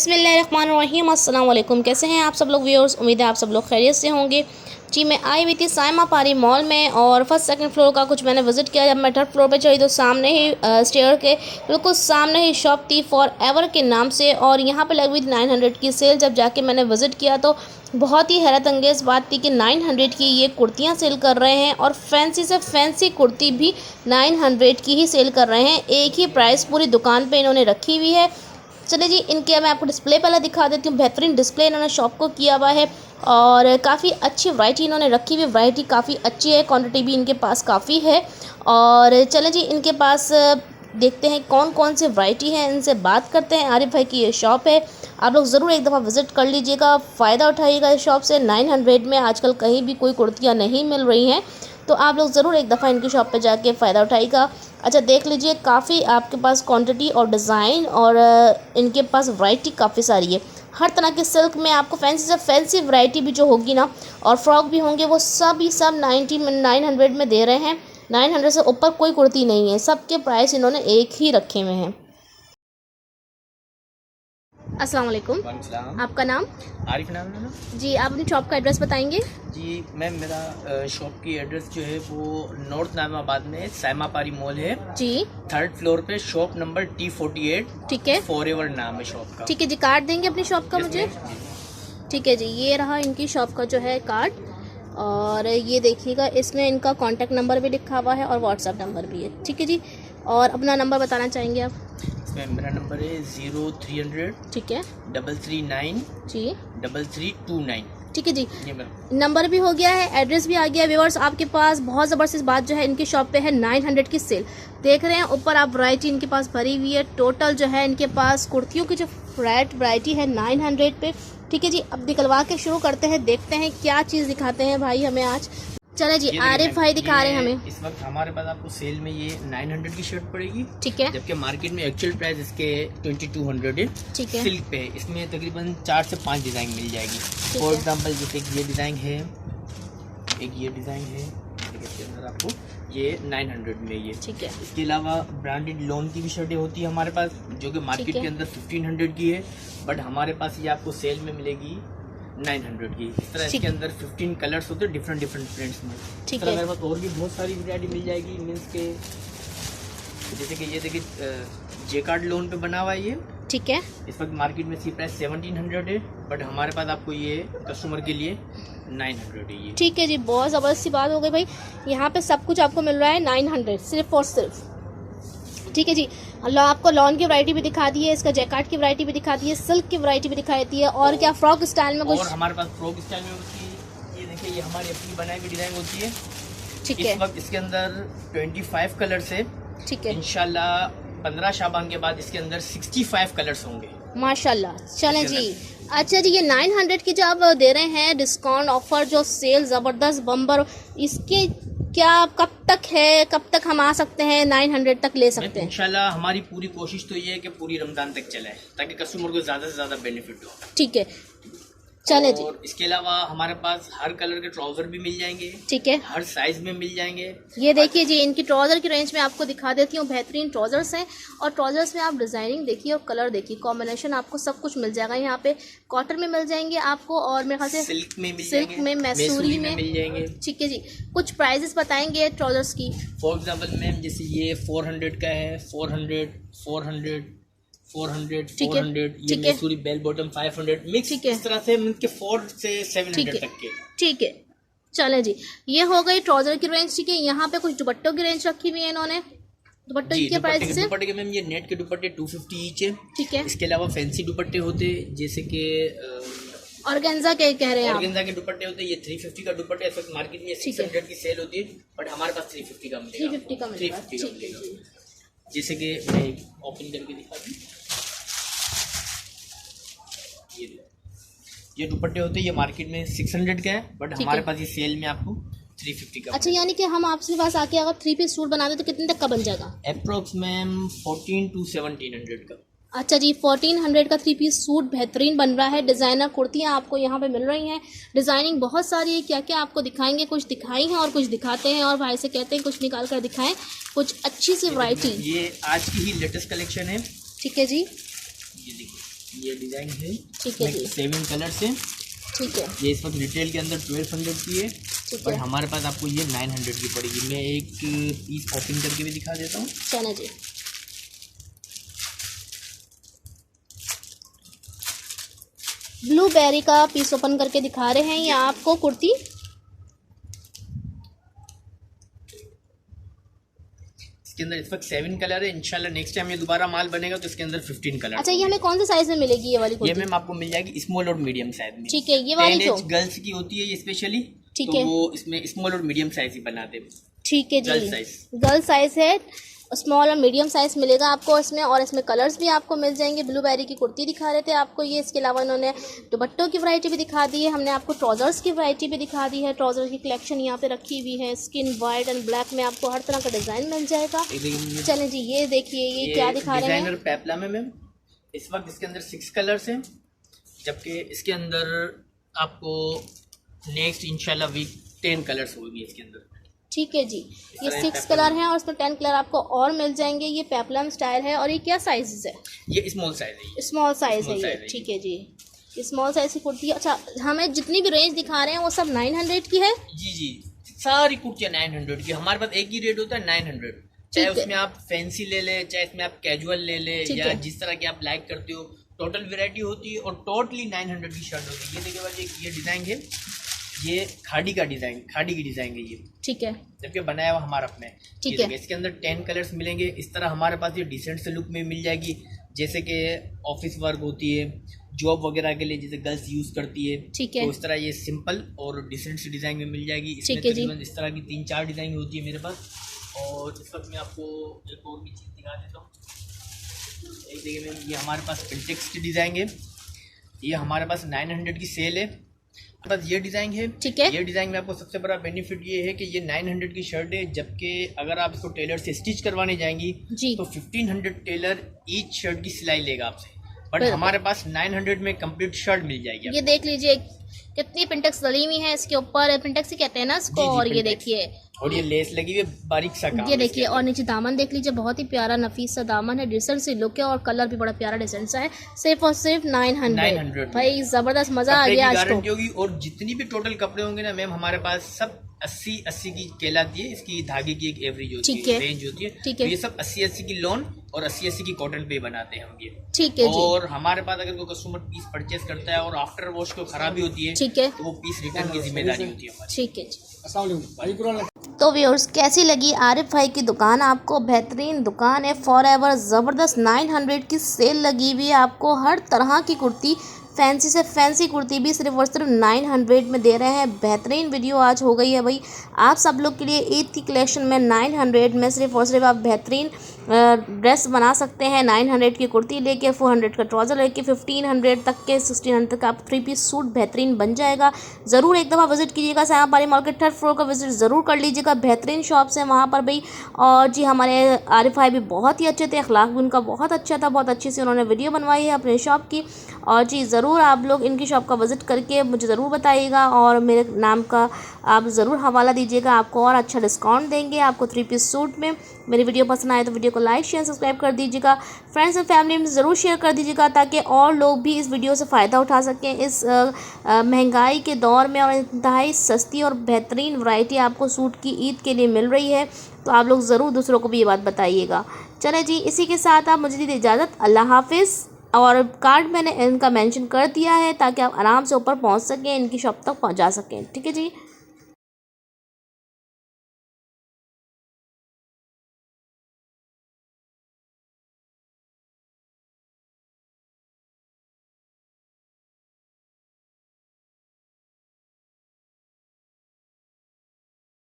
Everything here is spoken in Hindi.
बिस्मिल्लाहिर्रहमानिर्रहीम। अस्सलाम वालेकुम। कैसे हैं आप सब लोग व्यूअर्स? उम्मीद है आप सब लोग खैरियत से होंगे। जी, मैं आई हुई थी साइमा पारी मॉल में और फर्स्ट सेकंड फ्लोर का कुछ मैंने विज़िट किया। जब मैं थर्ड फ्लोर पे चढ़ी तो सामने ही स्टेयर के बिल्कुल सामने ही शॉप थी फॉर एवर के नाम से, और यहाँ पे लगी हुई थी 900 की सेल। जब जाके मैंने विज़िट किया तो बहुत ही हैरत अंगेज़ बात थी कि 900 की ये कुर्तियाँ सेल कर रहे हैं, और फैंसी से फैंसी कुर्ती भी 900 की ही सेल कर रहे हैं। एक ही प्राइस पूरी दुकान पे इन्होंने रखी हुई है। चलिए जी, इनके मैं आपको डिस्प्ले पहले दिखा देती हूँ। बेहतरीन डिस्प्ले इन्होंने शॉप को किया हुआ है और काफ़ी अच्छी वैरायटी इन्होंने रखी हुई। वैरायटी काफ़ी अच्छी है, क्वांटिटी भी इनके पास काफ़ी है। और चलिए जी, इनके पास देखते हैं कौन कौन सी वैरायटी है, इनसे बात करते हैं। आरिफ भाई की ये शॉप है, आप लोग ज़रूर एक दफ़ा विज़िट कर लीजिएगा, फ़ायदा उठाइएगा इस शॉप से। 900 में आजकल कहीं भी कोई कुर्तियाँ नहीं मिल रही हैं, तो आप लोग ज़रूर एक दफ़ा इनकी शॉप पे जाके फ़ायदा उठाइएगा। अच्छा, देख लीजिए, काफ़ी आपके पास क्वांटिटी और डिज़ाइन और इनके पास वैरायटी काफ़ी सारी है। हर तरह के सिल्क में आपको फैंसी से फैंसी वैरायटी भी जो होगी ना, और फ्रॉक भी होंगे, वो सब 900 में दे रहे हैं। 900 से ऊपर कोई कुर्ती नहीं है, सबके प्राइस इन्होंने एक ही रखे हुए हैं। अस्सलाम वालेकुम। आपका नाम? आरिफ नाम है ना जी, आप अपनी शॉप का एड्रेस बताएंगे? जी। मैम, मेरा शॉप की एड्रेस जो है वो नॉर्थ नाइमाबाद में साइमा पारी मॉल है जी। थर्ड फ्लोर पे, शॉप नंबर T48। ठीक है, फॉरएवर नाम है शॉप का। ठीक है जी। कार्ड देंगे अपनी शॉप का मुझे? ठीक है जी, ये रहा इनकी शॉप का जो है कार्ड, और ये देखिएगा, इसमें इनका कॉन्टैक्ट नंबर भी लिखा हुआ है और व्हाट्सएप नंबर भी है। ठीक है जी, और अपना नंबर बताना चाहेंगे आप? इसमें मेरा नंबर है 0300 ठीक है 339 जी। 3329। ठीक है जी, ये मेरा नंबर भी हो गया है, एड्रेस भी आ गया है। व्यूअर्स, आपके पास बहुत ज़बरदस्त बात जो है, इनकी शॉप पे है 900 की सेल। देख रहे हैं ऊपर आप, वैरायटी इनके पास भरी हुई है। टोटल जो है इनके पास कुर्तियों की जो वैरायटी है 900 पे। ठीक है जी, अब निकलवा के शुरू करते हैं, देखते हैं क्या चीज़ दिखाते हैं भाई हमें आज। चले जी, आरिफ भाई दिखा रहे हैं हमें। इस वक्त हमारे पास आपको सेल में ये 900 की शर्ट पड़ेगी। ठीक है, जबकि मार्केट में एक्चुअल प्राइस इसके 2200 है। ठीक है, सिल्क पे है, इसमें तकरीबन 4 से 5 डिज़ाइन मिल जाएगी। फॉर एग्जांपल, जैसे कि ये डिज़ाइन है, एक ये डिज़ाइन है, इसके अंदर आपको ये 900 में ये। ठीक है, इसके अलावा ब्रांडेड लोन की भी शर्टें होती है हमारे पास, जो कि मार्केट के अंदर 1500 की है, बट हमारे पास ये आपको सेल में मिलेगी 900 की। इस तरह इसके अंदर 15 कलर्स होते हैं डिफरेंट प्रिंट्स में। ठीक है, है, मेरे पास और भी बहुत सारी वैरायटी मिल जाएगी। मीन्स के जैसे कि ये देखिए, जेकार्ड लोन पे बना हुआ है ये। ठीक है, इस वक्त मार्केट में इसकी प्राइस 1700 है, बट हमारे पास आपको ये कस्टमर के लिए 900 है ये। ठीक है जी, बहुत ज़बरदस्त सी बात हो गई भाई। यहाँ पे सब कुछ आपको मिल रहा है 900 सिर्फ और सिर्फ। ठीक है जी, आपको लॉन की वैरायटी भी दिखा दी है, इसका जैकार्ड की वैरायटी भी दिखा दी है, सिल्क की वैरायटी भी दिखाई दी है, और क्या फ्रॉक स्टाइल में कुछ? और हमारे पास फ्रॉक स्टाइल में होती है, ये देखिए, ये हमारी अपनी बनाई हुई डिजाइन होती है। ठीक है, इस वक्त इसके अंदर 25 कलर्स है। ठीक है, इंशाल्लाह 15 शाबान के बाद इसके अंदर 65 कलर्स होंगे माशाल्लाह। चलें जी, अच्छा जी, ये 900 की जो आप दे रहे हैं डिस्काउंट ऑफर, जो सेल ज़बरदस्त बम्बर, इसके क्या कब तक है, कब तक हम आ सकते हैं 900 तक ले सकते हैं? इंशाल्लाह हमारी पूरी कोशिश तो ये है कि पूरी रमजान तक चले, ताकि कस्टमर को ज़्यादा से ज़्यादा बेनिफिट हो। ठीक है, चले जी। और इसके अलावा हमारे पास हर कलर के ट्राउजर भी मिल जाएंगे। ठीक है, हर साइज में मिल जाएंगे। ये देखिए जी, इनकी ट्राउज़र की रेंज में आपको दिखा देती हूँ। बेहतरीन ट्राउज़र्स हैं, और ट्राउज़र्स में आप डिज़ाइनिंग देखिए और कलर देखिए, कॉम्बिनेशन आपको सब कुछ मिल जाएगा। यहाँ पे कॉटन में मिल जाएंगे आपको, और मेरे ख्याल से सिल्क में मैसूरी में मिल जाएंगे। ठीक है जी, कुछ प्राइजेस बताएंगे ट्राउज़र्स की? फॉर एग्जाम्पल मैम, जैसे ये 400 का है, 400 400 400 ठीक है, 400, ये ठीक है, मैसूरी बेल बॉटम 500 मिक्स। ठीक है, इस तरह से के 4 से 700 तक के। ठीक है, चलें जी, ये हो गई ट्राउज़र की रेंज। ठीक है, यहाँ पे कुछ दुपट्टों की रेंज रखी हुई है इन्होंने। दुपट्टों की क्या प्राइस है? दुपट्टे के मैम, ये नेट के दुपट्टे 250 ईच है। ठीक है, इसके अलावा फैंसी दुपट्टे होते, जैसे कि ऑर्गेन्जा के कह रहे हैं आप? ऑर्गेन्जा के दुपट्टे होते हैं, ये 350 का दुपट्टा। इस वक्त मार्केट में 600 की सेल होती है, बट हमारे पास 350 का मिलेगा। 350 का मिलेगा। 350 का ठीक है मिलेगा। जी। जैसे कि मैं ओपन करके दिखा दूँ, ये दुपट्टे होते हैं, ये मार्केट में 600 का है, बट हमारे पास ये सेल में आपको 350 का। अच्छा, यानी कि हम आपके पास आके अगर 3 पीस सूट बना दे तो कितने तक का बन जाएगा? अप्रोक्स मैम 1400 to 1700 का। अच्छा जी, 1400 का 3 पीस सूट बेहतरीन बन रहा है। डिज़ाइनर कुर्तियाँ आपको यहाँ पे मिल रही हैं, डिज़ाइनिंग बहुत सारी है। क्या क्या आपको दिखाएंगे, कुछ दिखाई हैं और कुछ दिखाते हैं, और भाई से कहते हैं कुछ निकाल कर दिखाएं, कुछ अच्छी सी वैरायटी। ये आज की ही लेटेस्ट कलेक्शन है। ठीक है जी, ये देखिए, ये डिज़ाइन है, ठीक है जी, 7 कलर से। ठीक है, ये इस वक्त रिटेल के अंदर 1200 की है, ठीक बट है, हमारे पास आपको ये 900 की पड़ेगी। मैं एक पीस ओपन करके भी दिखा देता हूँ। चलो जी, ब्लूबेरी का पीस ओपन करके दिखा रहे हैं ये आपको कुर्ती। इसके अंदर इस वक्त 7 कलर है। इंशाल्लाह नेक्स्ट टाइम ये दोबारा माल बनेगा तो इसके अंदर 15 कलर। अच्छा, ये हमें कौन से साइज में मिलेगी ये वाली ये कुर्ती? मैम आपको मिल जाएगी स्मॉल और मीडियम साइज में। ठीक है, ये वाली जो गर्ल्स की होती है ये स्पेशली, ठीक तो है, वो इसमें स्मॉल और मीडियम साइज ही बनाते हैं। ठीक है जी, गर्ल साइज, गर्ल साइज है, स्मॉल और मीडियम साइज मिलेगा आपको इसमें, और इसमें कलर्स भी आपको मिल जाएंगे। ब्लूबेरी की कुर्ती दिखा रहे थे आपको ये, इसके अलावा इन्होंने दुपट्टों की वैरायटी भी दिखा दी है, हमने आपको ट्राउजर्स की वैरायटी भी दिखा दी है। ट्राउजर की कलेक्शन यहाँ पे रखी हुई है, स्किन वाइट एंड ब्लैक में आपको हर तरह का डिज़ाइन मिल जाएगा। चलें जी, ये देखिए ये क्या दिखा रहे हैं, डिजाइनर पेपला में मैम इस वक्त इसके अंदर 6 कलर्स हैं, जबकि इसके अंदर आपको नेक्स्ट इंशाल्लाह वीक 10 कलर्स होगी इसके अंदर। ठीक है जी, ये 6 कलर हैं और इसमें 10 कलर आपको और मिल जाएंगे। ये पेप्लम स्टाइल है, और ये क्या साइज है? ये स्मॉल साइज है, स्मॉल साइज है ये, ठीक है जी, ये स्मॉल साइज की कुर्ती है। अच्छा, हमें जितनी भी रेंज दिखा रहे हैं वो सब 900 की है? जी जी, सारी कुर्तियाँ 900 की। हमारे पास एक ही रेट होता है 900, चाहे उसमें आप फैंसी ले ले, चाहे इसमें आप कैजुअल ले ले, या जिस तरह की आप लाइक करते हो, टोटल वैरायटी होती है और टोटली 900 की शर्ट होती है। ये देखिए भाई, ये डिज़ाइन है, ये खाड़ी का डिज़ाइन, खाड़ी की डिज़ाइन है ये, ठीक है, जबकि बनाया हुआ हमारा अपने, ठीक है। इसके अंदर 10 कलर्स मिलेंगे। इस तरह हमारे पास ये डिसेंट से लुक में मिल जाएगी, जैसे कि ऑफिस वर्क होती है, जॉब वगैरह के लिए जैसे गर्ल्स यूज़ करती है, ठीक है, तो इस तरह ये सिंपल और डिसेंट से डिज़ाइन में मिल जाएगी। इसमें तकरीबन इस तरह की 3-4 डिज़ाइन होती है मेरे पास। और इस वक्त मैं आपको एक और भी चीज़ दिखा देता हूँ। एक देखिए मैम, ये हमारे पास पिंटेक्स की डिज़ाइन है, ये हमारे पास 900 की सेल है, बस ये डिज़ाइन है, ठीक है। ये डिज़ाइन में आपको सबसे बड़ा बेनिफिट ये है कि ये 900 की शर्ट है, जबकि अगर आप इसको टेलर से स्टिच करवाने जाएंगी तो 1500 टेलर ईच शर्ट की सिलाई लेगा आपसे, बट हमारे पास 900 में कंप्लीट शर्ट मिल जाएगी। ये देख लीजिए कितनी पिंटेक्स डली हुई है इसके ऊपर, पिंटेक्स ही कहते हैं ना इसको। और ये देखिए, और ये लेस लगी हुई है, बारीक सा काम, ये देखिए, और नीचे दामन देख लीजिए, बहुत ही प्यारा नफीस सा दामन है, डिसेंट सी लुक है, और कलर भी बड़ा प्यारा डिसेंट सा है। सिर्फ और सिर्फ 900 भाई, जबरदस्त मजा आ गया आज तो। होगी। और जितनी भी टोटल कपड़े होंगे ना मैम, हमारे पास सब 80-80 की कहलाती है, इसकी धागे की एक एवरेज होती है, रेंज होती है, ठीक है। ये सब 80-80 की लॉन और 80-80 की कॉटन पे बनाते हैं हम ये, ठीक है। और हमारे पास अगर कोई कस्टमर पीस परचेज करता है और आफ्टर वॉश को खराबी होती है, ठीक है, तो वो पीस रिटर्न की जिम्मेदारी होती है हमारी, ठीक है। तो व्यूअर्स, कैसी लगी आरिफ भाई की दुकान? आपको बेहतरीन दुकान है, फॉर एवर ज़बरदस्त 900 की सेल लगी हुई है। आपको हर तरह की कुर्ती, फैंसी से फैंसी कुर्ती भी सिर्फ और सिर्फ 900 में दे रहे हैं। बेहतरीन वीडियो आज हो गई है भाई आप सब लोग के लिए। ईद की कलेक्शन में 900 में सिर्फ और सिर्फ आप बेहतरीन ड्रेस बना सकते हैं। 900 की कुर्ती लेके 400 का ट्राउज़र लेके 1500 तक के 1600 तक आप 3 पीस सूट बेहतरीन बन जाएगा। ज़रूर एक दफ़ा विज़िट कीजिएगा, सायापारी मार्केट 3rd फ्लोर का विज़िट ज़रूर कर लीजिएगा। बेहतरीन शॉप्स हैं वहाँ पर भाई। और जी, हमारे आरिफ भाई भी बहुत ही अच्छे थे, अखलाक भी उनका बहुत अच्छा था, बहुत अच्छी से उन्होंने वीडियो बनवाई है अपने शॉप की। और जी, ज़रूर आप लोग इनकी शॉप का विज़िट करके मुझे ज़रूर बताइएगा, और मेरे नाम का आप ज़रूर हवाला दीजिएगा, आपको और अच्छा डिस्काउंट देंगे आपको 3 पीस सूट में। मेरी वीडियो पसंद आए तो वीडियो को लाइक शेयर सब्सक्राइब कर दीजिएगा, फ्रेंड्स एंड फैमिली में ज़रूर शेयर कर दीजिएगा, ताकि और लोग भी इस वीडियो से फ़ायदा उठा सकें। इस महंगाई के दौर में और इंतहाई सस्ती और बेहतरीन वैरायटी आपको सूट की ईद के लिए मिल रही है, तो आप लोग ज़रूर दूसरों को भी ये बात बताइएगा। चलें जी, इसी के साथ आप मुझे दीजिए इजाज़त, अल्लाह हाफिज़। और कार्ड मैंने इनका मेंशन कर दिया है ताकि आप आराम से ऊपर पहुंच सकें, इनकी शॉप तक पहुंचा सकें, ठीक है जी।